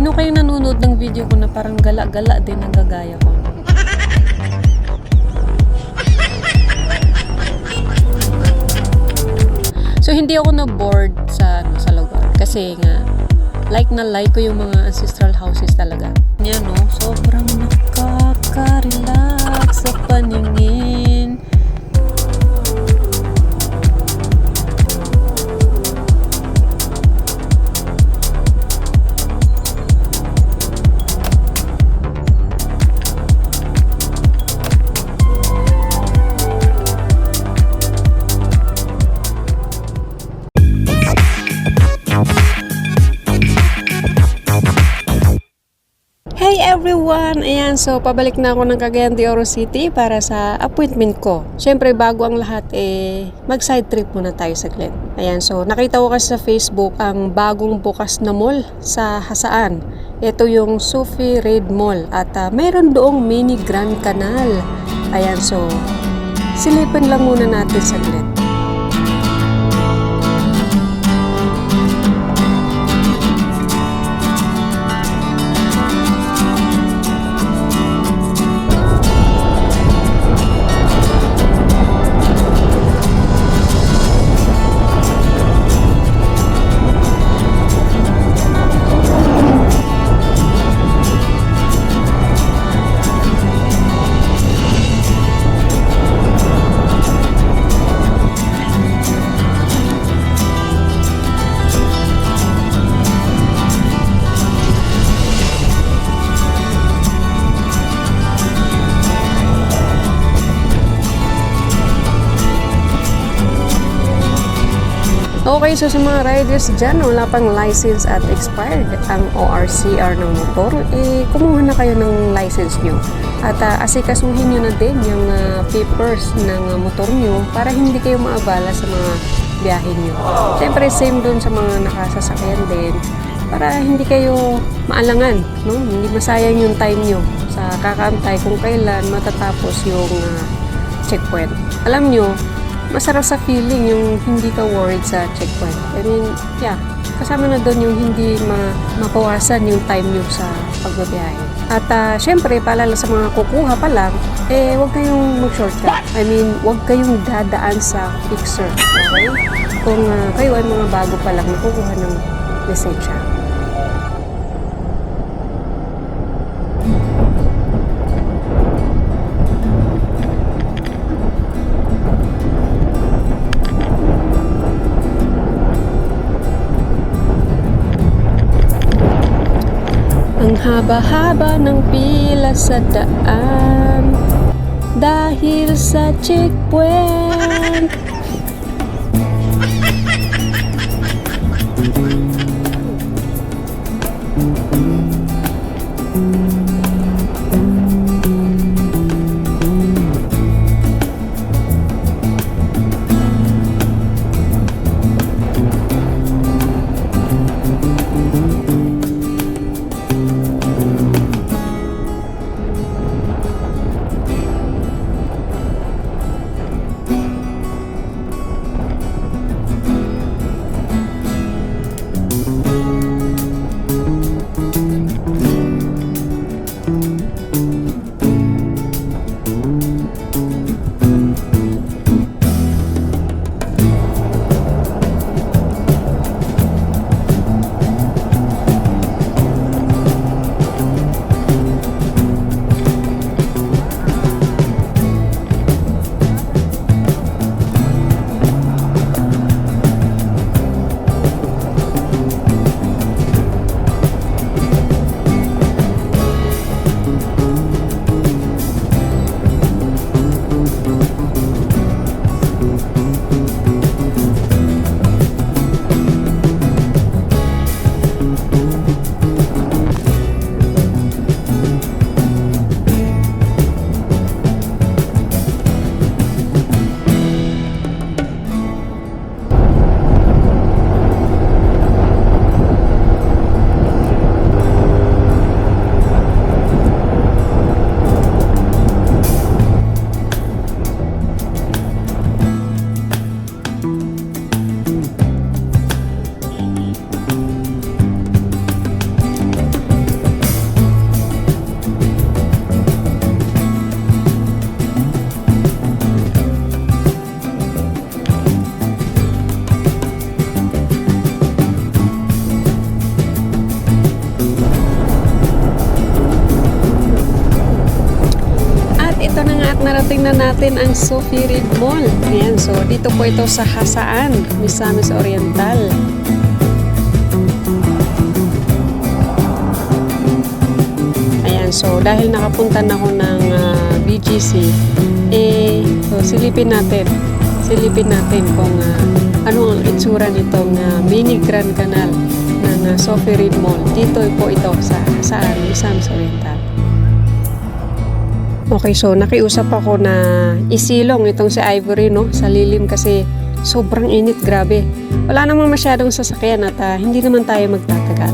Sino kayo nanonood ng video ko na parang gala-gala din ang gagaya ko? So hindi ako na-bored sa lugar kasi nga like ko yung mga ancestral houses talaga. Yan no, sobrang nakaka-relax sa paningin. Hey everyone! Ayan, so pabalik na ako ng Cagayan de Oro City para sa appointment ko. Siyempre, bago ang lahat, mag-side trip muna tayo saglit. Ayan, so nakita ko kasi sa Facebook ang bagong bukas na mall sa Hasaan. Ito yung Sufi Red Mall at mayroon doong mini Grand Canal. Ayan, so silipin lang muna natin saglit. Okay, so sa mga riders dyan, wala pang license at expired ang ORCR ng motor, kumuha na kayo ng license nyo. At asikasuhin nyo na din yung papers ng motor nyo para hindi kayo maabala sa mga biyahe nyo. Siyempre, same dun sa mga nakasasakyan din para hindi kayo maalangan, no? Hindi masayang yung time nyo sa kakantay kung kailan matatapos yung checkpoint. Alam nyo, masarap sa feeling yung hindi ka worried sa checkpoint. I mean, yeah, kasama na doon yung hindi mapawasan yung time nyo sa pagbabiyahe. At syempre, paalala sa mga kukuha pa lang, huwag kayong mag-shortcut. I mean, huwag kayong dadaan sa fixer. Okay? Kung kayo ay mga bago pa lang nakukuha ng lisensya. Ang haba-haba ng pila sa daan dahil sa checkpoint. tingnan natin ang Sophie Reed Mall. Ayan, so dito po ito sa Hasaan, Misamis Oriental. Ayan, so dahil nakapunta na ako ng BGC, so silipin natin kung ano ang itsura nitong mini Grand Canal ng Sophie Reed Mall. Dito po ito sa Hasaan, Misamis Oriental. Okay, so nakiusap ako na isilong itong si Ivory, no, sa lilim kasi sobrang init, grabe. Wala namang masyadong sasakyan at hindi naman tayo magtatagal.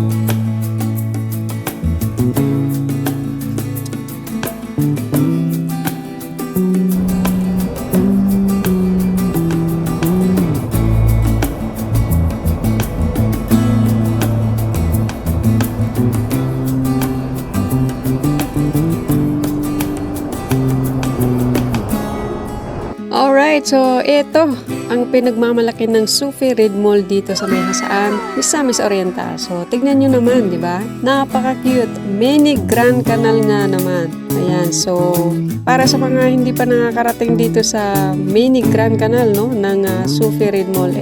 Alright, so ito ang pinagmamalaki ng Sophie Reed Mall dito sa may Hasaan, Misamis Oriental. So tignan nyo naman, di ba? Napaka-cute. Mini Grand Canal nga naman. Ayan, so para sa mga hindi pa nakakarating dito sa Mini Grand Canal, no, ng Sophie Reed Mall,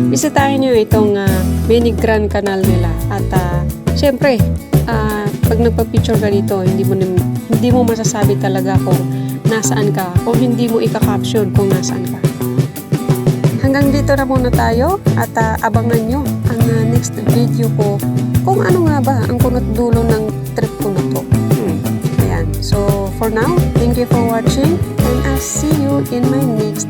bisitahin nyo itong Mini Grand Canal nila. At syempre, pag nagpa-picture ka dito, hindi mo masasabi talaga kung nasaan ka o hindi mo ika-caption kung nasaan ka. Hanggang dito na muna tayo at abangan nyo ang next video ko kung ano nga ba ang kunot dulo ng trip ko na to. Ayan. So, for now, thank you for watching and I'll see you in my next